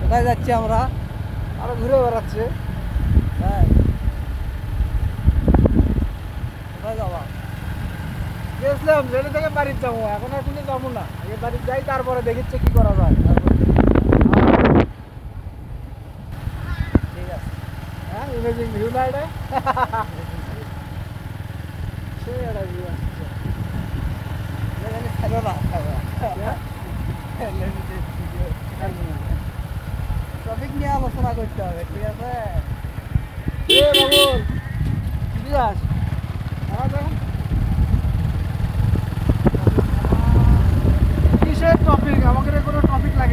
কোথায় যাচ্ছি আমরা? আরো ঘুরে বেড়াচ্ছে। হ্যাঁ, কোথায় যাবা? গেছিলাম রেলে থেকে বাড়ি যাবো, এখন আর কোনো যাবো না, আগে বাড়ি যাই তারপরে দেখিচ্ছে কি করা যায়। ঠিক আছে। হ্যাঁ, ইমেজিং ভিউ না এটা? সে একটা ভিউ আসছে। এখানে খেলো না টপিক নিয়ে আলোচনা করতে হবে, ঠিক আছে? এ বাবুল, কি যাস? কিসের টপিক? আমাকে কোনো টপিক লাগে